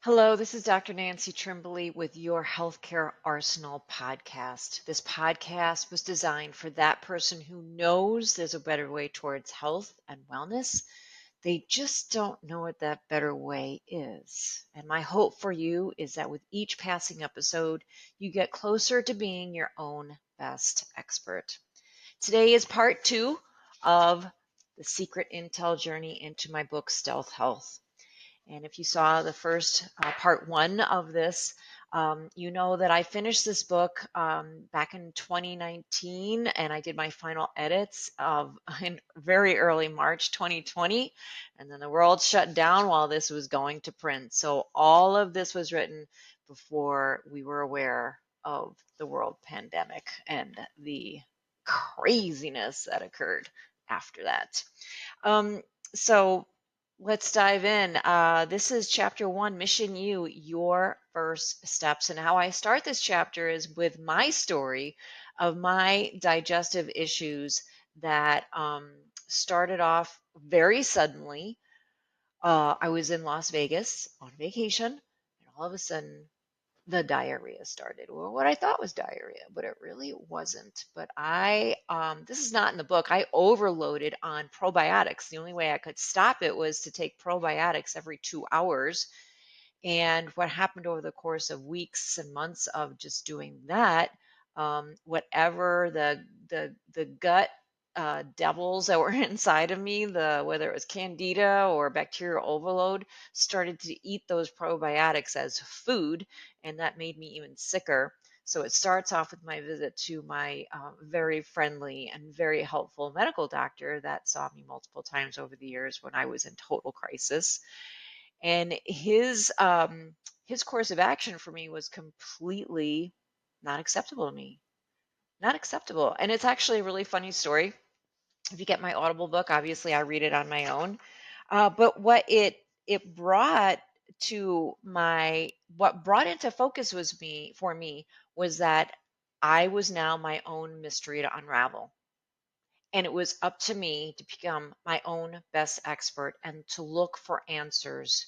Hello, this is Dr. Nancy Trimboli with your Healthcare Arsenal podcast. This podcast was designed for that person who knows there's a better way towards health and wellness. They just don't know what that better way is. And my hope for you is that with each passing episode, you get closer to being your own best expert. Today is part 2 of the secret intel journey into my book, Stealth Health. And if you saw the first part 1 of this, you know that I finished this book back in 2019, and I did my final edits in very early March 2020, and then the world shut down while this was going to print. So all of this was written before we were aware of the world pandemic and the craziness that occurred after that. So let's dive in. This is chapter 1, Mission You, Your First Steps. And how I start this chapter is with my story of my digestive issues that started off very suddenly. I was in Las Vegas on vacation, and all of a sudden, the diarrhea started, or what I thought was diarrhea, but it really wasn't. But this is not in the book. I overloaded on probiotics. The only way I could stop it was to take probiotics every 2 hours. And what happened over the course of weeks and months of just doing that, whatever the gut devils that were inside of me, whether it was candida or bacterial overload, started to eat those probiotics as food, and that made me even sicker. So it starts off with my visit to my very friendly and very helpful medical doctor that saw me multiple times over the years when I was in total crisis. And his course of action for me was completely not acceptable to me. Not acceptable. And it's actually a really funny story. If you get my Audible book, obviously I read it on my own. But what brought what brought into focus for me was that I was now my own mystery to unravel. And it was up to me to become my own best expert and to look for answers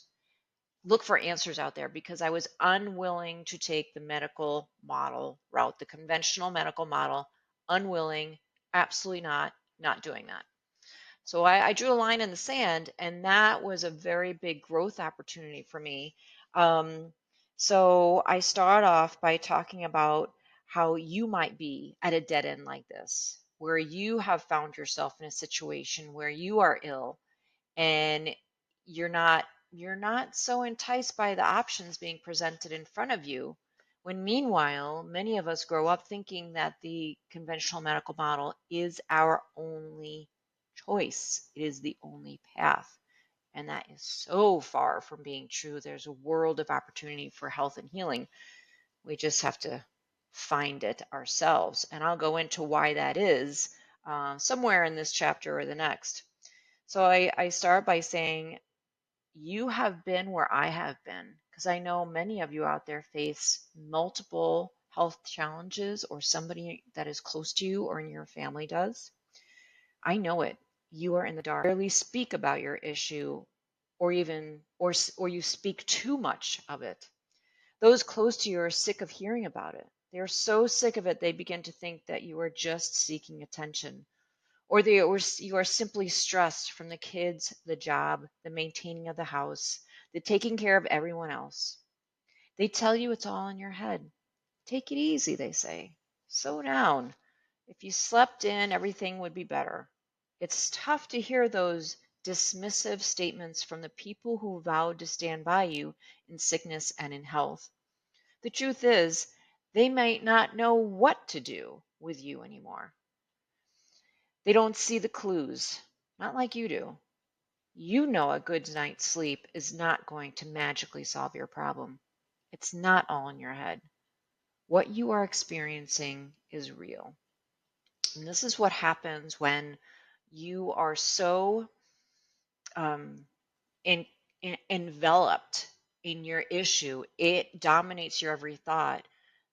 out there, because I was unwilling to take the medical model route, the conventional medical model, unwilling, absolutely not doing that. So I drew a line in the sand, and that was a very big growth opportunity for me. So I start off by talking about how you might be at a dead end like this, where you have found yourself in a situation where you are ill and you're not so enticed by the options being presented in front of you, when meanwhile many of us grow up thinking that the conventional medical model is our only choice. It is the only path. And that is so far from being true. There's a world of opportunity for health and healing. We just have to find it ourselves. And I'll go into why that is somewhere in this chapter or the next. So I start by saying, you have been where I have been, because I know many of you out there face multiple health challenges, or somebody that is close to you or in your family does. I know it. You are in the dark. You rarely speak about your issue, or you speak too much of it. Those close to you are sick of hearing about it. They are so sick of it, they begin to think that you are just seeking attention, or you are simply stressed from the kids, the job, the maintaining of the house, the taking care of everyone else. They tell you it's all in your head. Take it easy, they say. Slow down. If you slept in, everything would be better. It's tough to hear those dismissive statements from the people who vowed to stand by you in sickness and in health. The truth is, they might not know what to do with you anymore. They don't see the clues, not like you do. You know a good night's sleep is not going to magically solve your problem. It's not all in your head. What you are experiencing is real. And this is what happens when you are so um, enveloped in your issue. It dominates your every thought,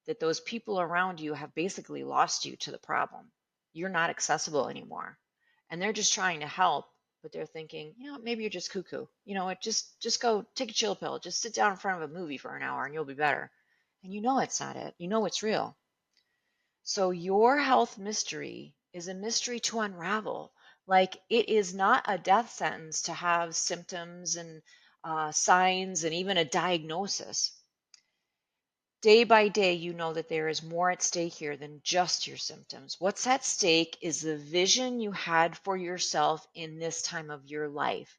that those people around you have basically lost you to the problem. You're not accessible anymore. And they're just trying to help, but they're thinking, maybe you're just cuckoo. Just go take a chill pill. Just sit down in front of a movie for an hour and you'll be better. And it's not it. It's real. So your health mystery is a mystery to unravel. Like, it is not a death sentence to have symptoms and signs and even a diagnosis. Day by day, you know that there is more at stake here than just your symptoms. What's at stake is the vision you had for yourself in this time of your life.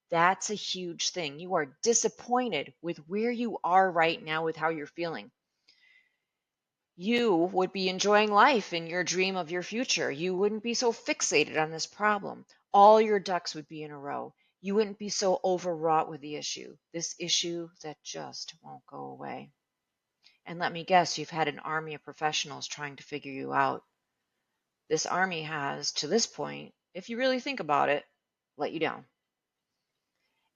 That's a huge thing. You are disappointed with where you are right now with how you're feeling. You would be enjoying life in your dream of your future. You wouldn't be so fixated on this problem. All your ducks would be in a row. You wouldn't be so overwrought with the issue, this issue that just won't go away. And let me guess, you've had an army of professionals trying to figure you out. This army has, to this point, if you really think about it, let you down.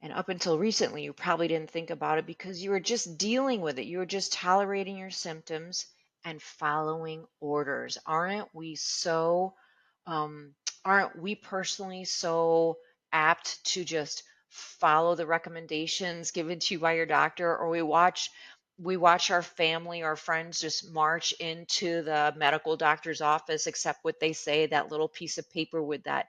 And up until recently, you probably didn't think about it because you were just dealing with it. You were just tolerating your symptoms and following orders. Aren't we personally so apt to just follow the recommendations given to you by your doctor? Or we watch our family or friends just march into the medical doctor's office, accept what they say, that little piece of paper with that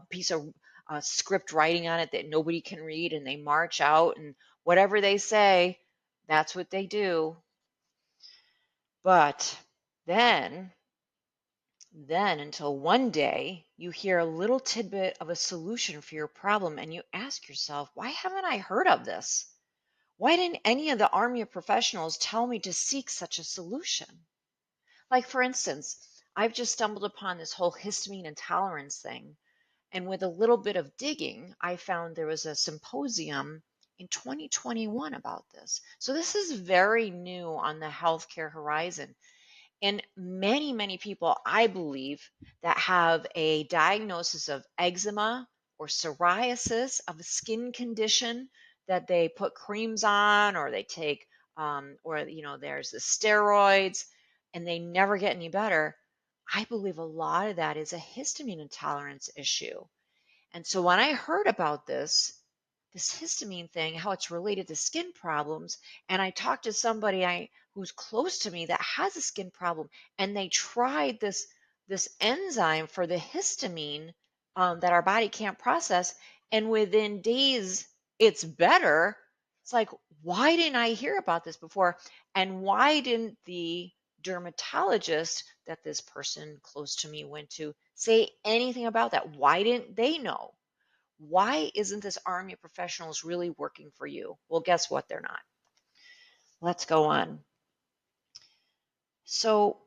piece of script writing on it that nobody can read, and they march out, and whatever they say, that's what they do. But then until one day you hear a little tidbit of a solution for your problem, and you ask yourself, why haven't I heard of this? Why didn't any of the army of professionals tell me to seek such a solution? Like, for instance, I've just stumbled upon this whole histamine intolerance thing. And with a little bit of digging, I found there was a symposium in 2021 about this. So this is very new on the healthcare horizon. And many, many people, I believe, that have a diagnosis of eczema or psoriasis, of a skin condition that they put creams on, or they take, there's the steroids, and they never get any better. I believe a lot of that is a histamine intolerance issue. And so when I heard about this histamine thing, how it's related to skin problems, and I talked to somebody who's close to me that has a skin problem, and they tried this enzyme for the histamine that our body can't process, and within days it's better. It's like, why didn't I hear about this before? And why didn't the dermatologist that this person close to me went to say anything about that? Why didn't they know? Why isn't this army of professionals really working for you? Well, guess what? They're not. Let's go on. So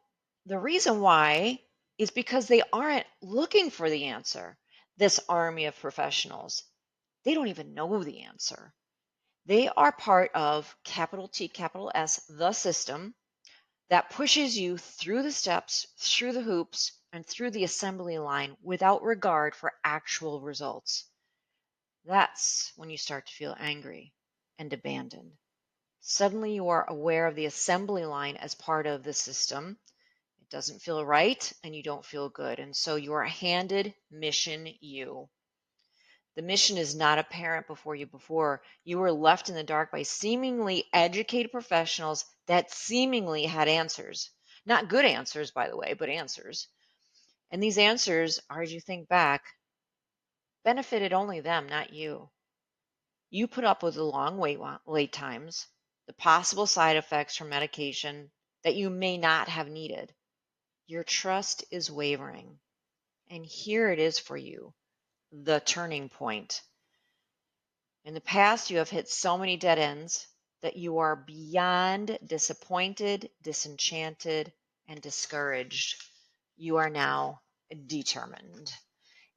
the reason why is because they aren't looking for the answer. This army of professionals, they don't even know the answer. They are part of capital T, capital S, the system that pushes you through the steps, through the hoops, and through the assembly line without regard for actual results. That's when you start to feel angry and abandoned. Suddenly you are aware of the assembly line as part of the system. It doesn't feel right and you don't feel good. And so you are handed mission U. The mission is not apparent before you. You were left in the dark by seemingly educated professionals that seemingly had answers. Not good answers, by the way, but answers. And these answers, as you think back, benefited only them, not you. You put up with the long wait times, the possible side effects from medication that you may not have needed. Your trust is wavering. And here it is for you, the turning point. In the past, you have hit so many dead ends that you are beyond disappointed, disenchanted, and discouraged. You are now determined.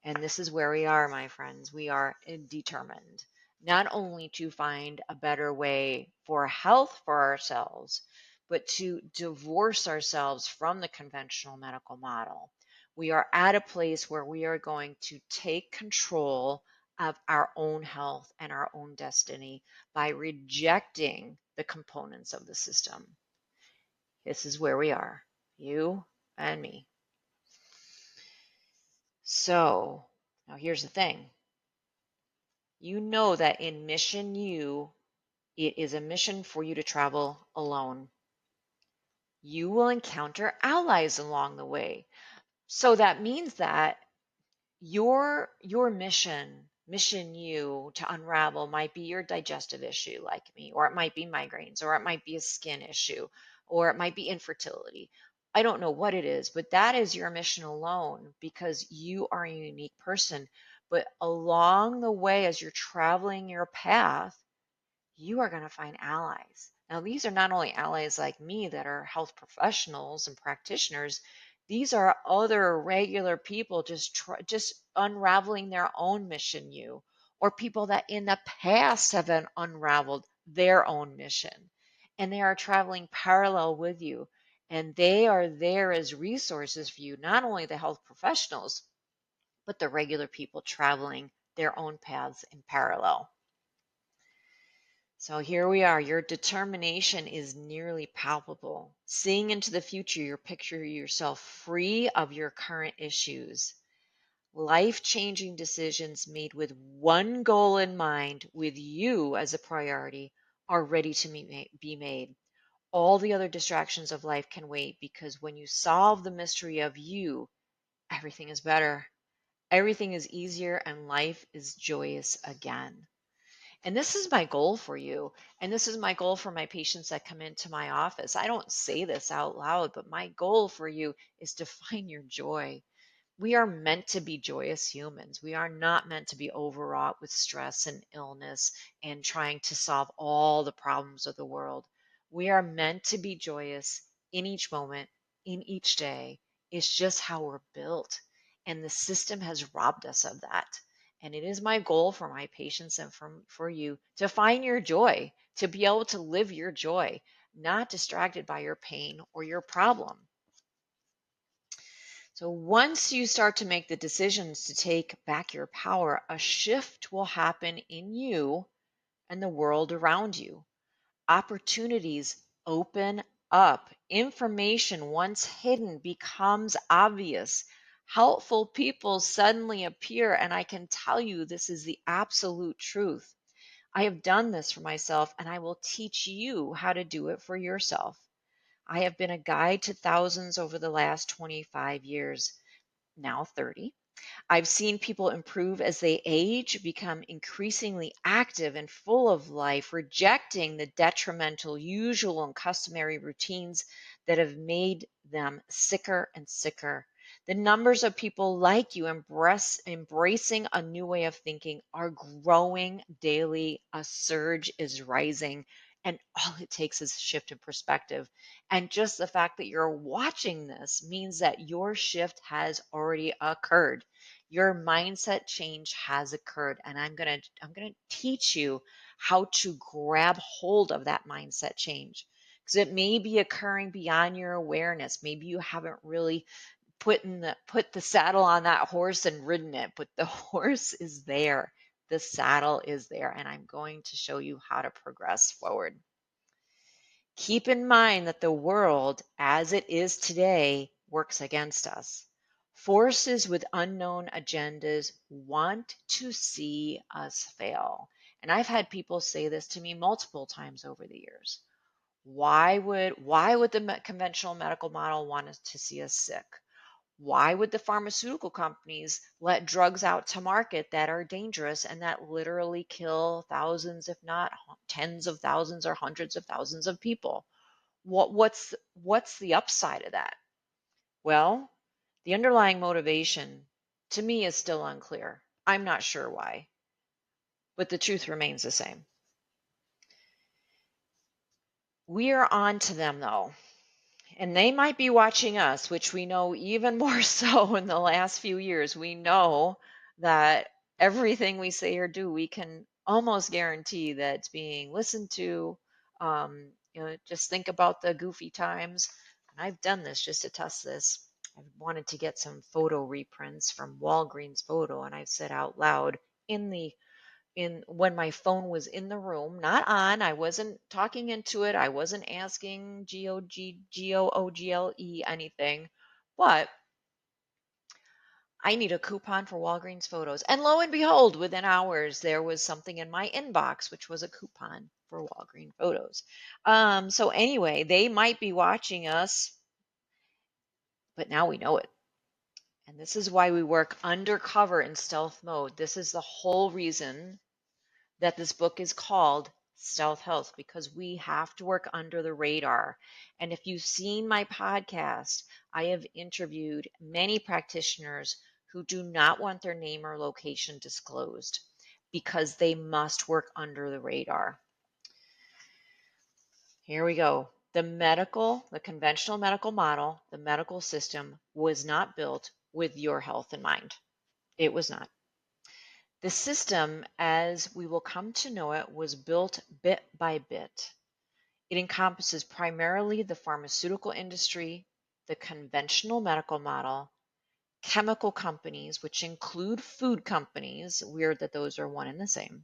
And this is where we are, my friends. We are determined not only to find a better way for health for ourselves, but to divorce ourselves from the conventional medical model. We are at a place where we are going to take control of our own health and our own destiny by rejecting the components of the system. This is where we are, you and me. So now here's the thing. You know that in Mission U, it is a mission for you to travel alone. You will encounter allies along the way. So that means that your mission U to unravel might be your digestive issue like me, or it might be migraines, or it might be a skin issue, or it might be infertility. I don't know what it is, but that is your mission alone because you are a unique person. But along the way, as you're traveling your path, you are going to find allies. Now, these are not only allies like me that are health professionals and practitioners, these are other regular people just unraveling their own mission U, or people that in the past have unraveled their own mission. And they are traveling parallel with you. And they are there as resources for you, not only the health professionals, but the regular people traveling their own paths in parallel. So here we are. Your determination is nearly palpable. Seeing into the future, you picture yourself free of your current issues. Life-changing decisions made with one goal in mind, with you as a priority, are ready to be made. All the other distractions of life can wait because when you solve the mystery of you, everything is better. Everything is easier and life is joyous again. And this is my goal for you. And this is my goal for my patients that come into my office. I don't say this out loud, but my goal for you is to find your joy. We are meant to be joyous humans. We are not meant to be overwrought with stress and illness and trying to solve all the problems of the world. We are meant to be joyous in each moment, in each day. It's just how we're built. And the system has robbed us of that. And it is my goal for my patients and for you to find your joy, to be able to live your joy, not distracted by your pain or your problem. So once you start to make the decisions to take back your power, a shift will happen in you and the world around you. Opportunities open up. Information once hidden becomes obvious. Helpful people suddenly appear, and I can tell you this is the absolute truth. I have done this for myself, and I will teach you how to do it for yourself. I have been a guide to thousands over the last 25 years, now 30. I've seen people improve as they age, become increasingly active and full of life, rejecting the detrimental, usual, and customary routines that have made them sicker and sicker. The numbers of people like you embracing a new way of thinking are growing daily. A surge is rising, and all it takes is a shift in perspective. And just the fact that you're watching this means that your shift has already occurred. Your mindset change has occurred, and I'm going to teach you how to grab hold of that mindset change, because it may be occurring beyond your awareness. Maybe you haven't really put the saddle on that horse and ridden it, but the horse is there. The saddle is there, and I'm going to show you how to progress forward. Keep in mind that the world as it is today works against us. Forces with unknown agendas want to see us fail. And I've had people say this to me multiple times over the years. Why would the conventional medical model want us to see us sick? Why would the pharmaceutical companies let drugs out to market that are dangerous and that literally kill thousands, if not tens of thousands or hundreds of thousands of people? What's the upside of that? Well, the underlying motivation to me is still unclear. I'm not sure why, but the truth remains the same. We are on to them though. And they might be watching us, which we know even more so in the last few years. We know that everything we say or do, we can almost guarantee that it's being listened to. Just think about the goofy times. And I've done this just to test this. I wanted to get some photo reprints from Walgreens Photo, and I've said out loud in when my phone was in the room, not on. I wasn't talking into it. I wasn't asking GOOGLE anything, but I need a coupon for Walgreens photos. And lo and behold, within hours, there was something in my inbox, which was a coupon for Walgreens photos. So anyway, they might be watching us, but now we know it. And this is why we work undercover in stealth mode. This is the whole reason that this book is called Stealth Health, because we have to work under the radar. And if you've seen my podcast, I have interviewed many practitioners who do not want their name or location disclosed because they must work under the radar. Here we go. The conventional medical model, the medical system was not built with your health in mind. It was not. The system, as we will come to know it, was built bit by bit. It encompasses primarily the pharmaceutical industry, the conventional medical model, chemical companies, which include food companies, weird that those are one and the same.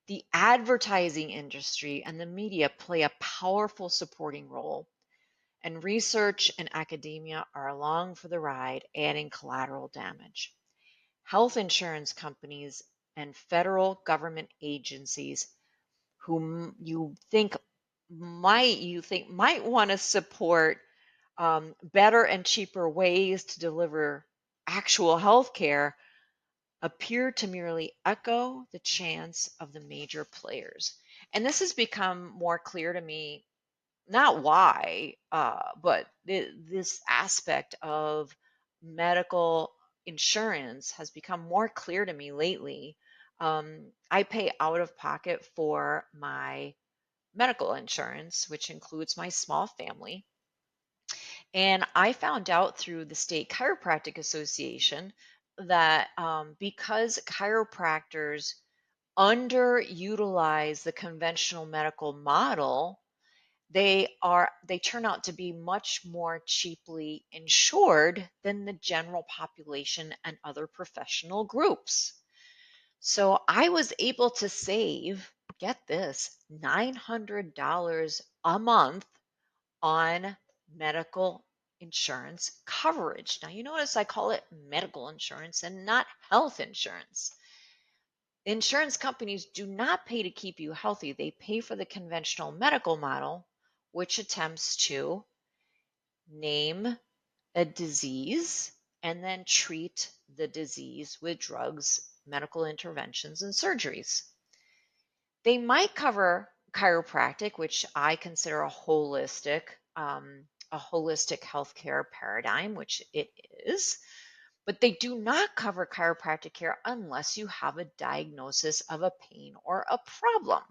The advertising industry and the media play a powerful supporting role, and research and academia are along for the ride, adding collateral damage. Health insurance companies and federal government agencies whom you think might want to support better and cheaper ways to deliver actual health care appear to merely echo the chants of the major players. And this has become more clear to me, not why, but this aspect of medical insurance has become more clear to me lately. I pay out of pocket for my medical insurance, which includes my small family. And I found out through the State Chiropractic Association that because chiropractors underutilize the conventional medical model, they turn out to be much more cheaply insured than the general population and other professional groups. So I was able to save, get this, $900 a month on medical insurance coverage. Now, you notice I call it medical insurance and not health insurance. Insurance companies do not pay to keep you healthy. They pay for the conventional medical model, which attempts to name a disease and then treat the disease with drugs, medical interventions, and surgeries. They might cover chiropractic, which I consider a holistic healthcare paradigm, which it is, but they do not cover chiropractic care unless you have a diagnosis of a pain or a problem.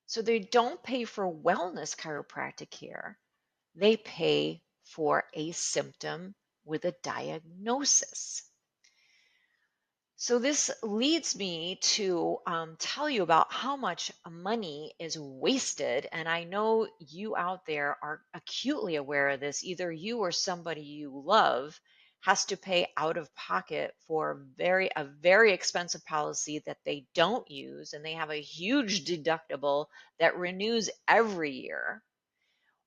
So they don't pay for wellness chiropractic care. They pay for a symptom with a diagnosis. So this leads me to tell you about how much money is wasted. And I know you out there are acutely aware of this. Either you or somebody you love has to pay out of pocket for a very expensive policy that they don't use, and they have a huge deductible that renews every year.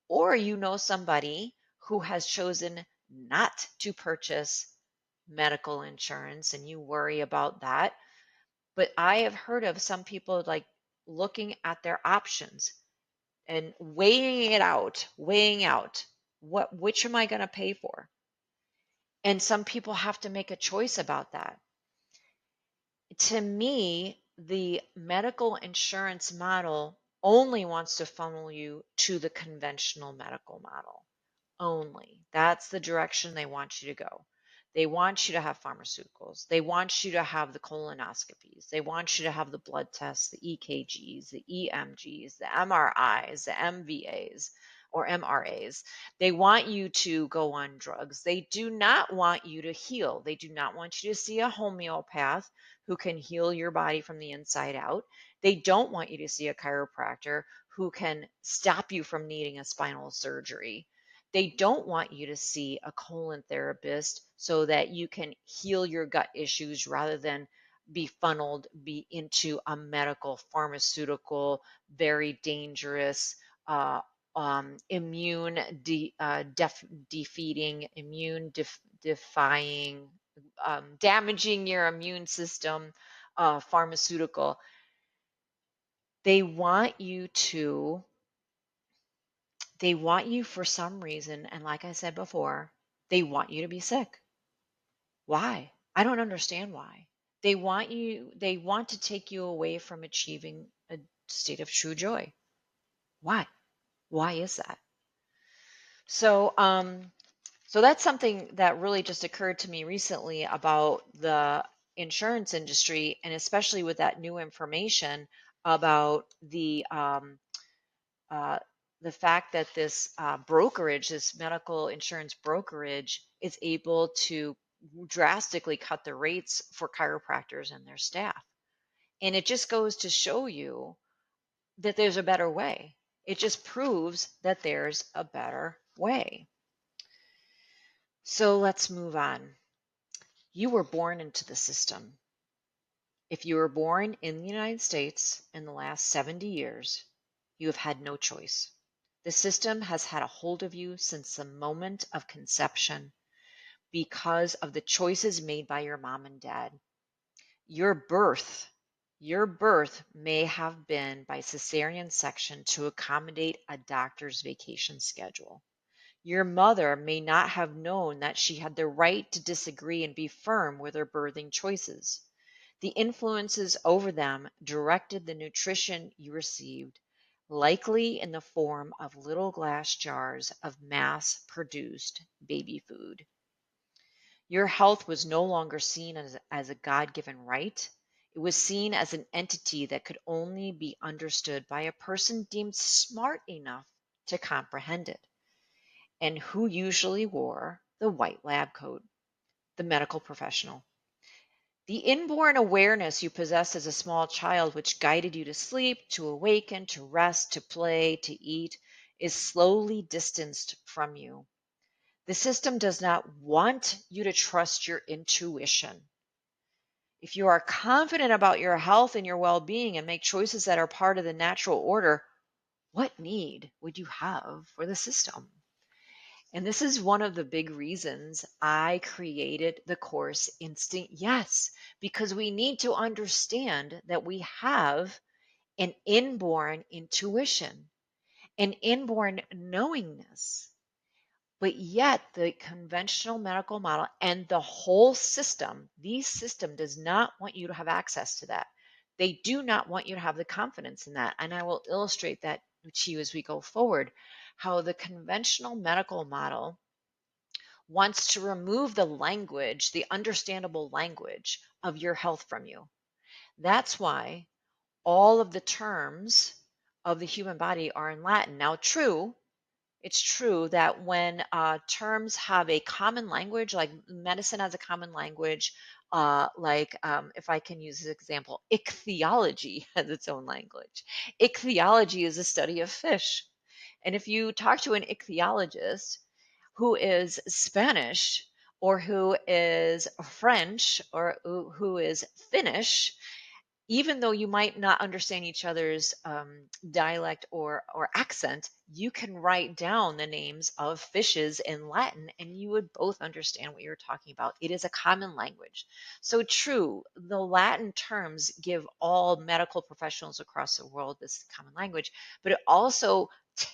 Or you know somebody who has chosen not to purchase medical insurance and you worry about that. But I have heard of some people like looking at their options and weighing out which am I going to pay for? And some people have to make a choice about that. To me, the medical insurance model only wants to funnel you to the conventional medical model. Only. That's the direction they want you to go. They want you to have pharmaceuticals. They want you to have the colonoscopies. They want you to have the blood tests, the EKGs, the EMGs, the MRIs, the MVAs or MRAs. They want you to go on drugs. They do not want you to heal. They do not want you to see a homeopath who can heal your body from the inside out. They don't want you to see a chiropractor who can stop you from needing a spinal surgery. They don't want you to see a colon therapist so that you can heal your gut issues rather than be into a medical, pharmaceutical, very dangerous, immune defeating, immune defying damaging your immune system pharmaceutical. They want you to, they want you for some reason, and like I said before, they want you to be sick. Why? I don't understand why. They want to take you away from achieving a state of true joy. Why? Why is that? So, so that's something that really just occurred to me recently about the insurance industry, and especially with that new information about uh, the fact that this brokerage, this medical insurance brokerage, is able to drastically cut the rates for chiropractors and their staff. And it just goes to show you that there's a better way. It just proves that there's a better way. So let's move on. You were born into the system. If you were born in the United States in the last 70 years, you have had no choice. The system has had a hold of you since the moment of conception because of the choices made by your mom and dad. Your birth, your birth may have been by cesarean section to accommodate a doctor's vacation schedule. Your mother may not have known that she had the right to disagree and be firm with her birthing choices. The influences over them directed the nutrition you received, likely in the form of little glass jars of mass-produced baby food. Your health was no longer seen as a God-given right. It was seen as an entity that could only be understood by a person deemed smart enough to comprehend it, and who usually wore the white lab coat, the medical professional. The inborn awareness you possessed as a small child, which guided you to sleep, to awaken, to rest, to play, to eat, is slowly distanced from you. The system does not want you to trust your intuition. If you are confident about your health and your well being and make choices that are part of the natural order, what need would you have for the system? And this is one of the big reasons I created the course Instant Yes, because we need to understand that we have an inborn intuition, an inborn knowingness. But yet, the conventional medical model and the whole system, the system does not want you to have access to that. They do not want you to have the confidence in that. And I will illustrate that to you as we go forward, how the conventional medical model wants to remove the language, the understandable language of your health from you. That's why all of the terms of the human body are in Latin. Now, it's true that when terms have a common language, like medicine has a common language, if I can use this example, ichthyology has its own language. Ichthyology is a study of fish. And if you talk to an ichthyologist who is Spanish or who is French or who is Finnish, even though you might not understand each other's dialect or accent, you can write down the names of fishes in Latin and you would both understand what you're talking about. It is a common language. So true, the Latin terms give all medical professionals across the world this common language, but it also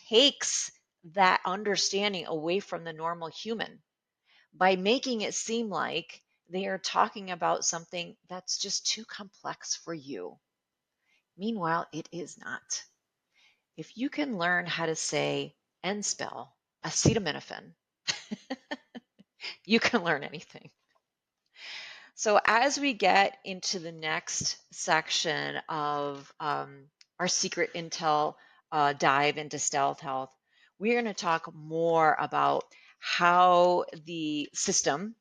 takes that understanding away from the normal human by making it seem like they are talking about something that's just too complex for you. Meanwhile, it is not. If you can learn how to say and spell acetaminophen, you can learn anything. So as we get into the next section of our secret intel dive into stealth health, we're going to talk more about how the system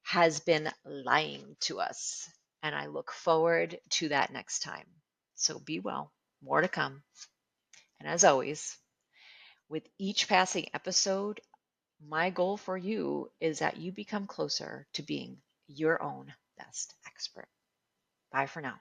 has been lying to us. And I look forward to that next time. So be well, more to come. And as always, with each passing episode, my goal for you is that you become closer to being your own best expert. Bye for now.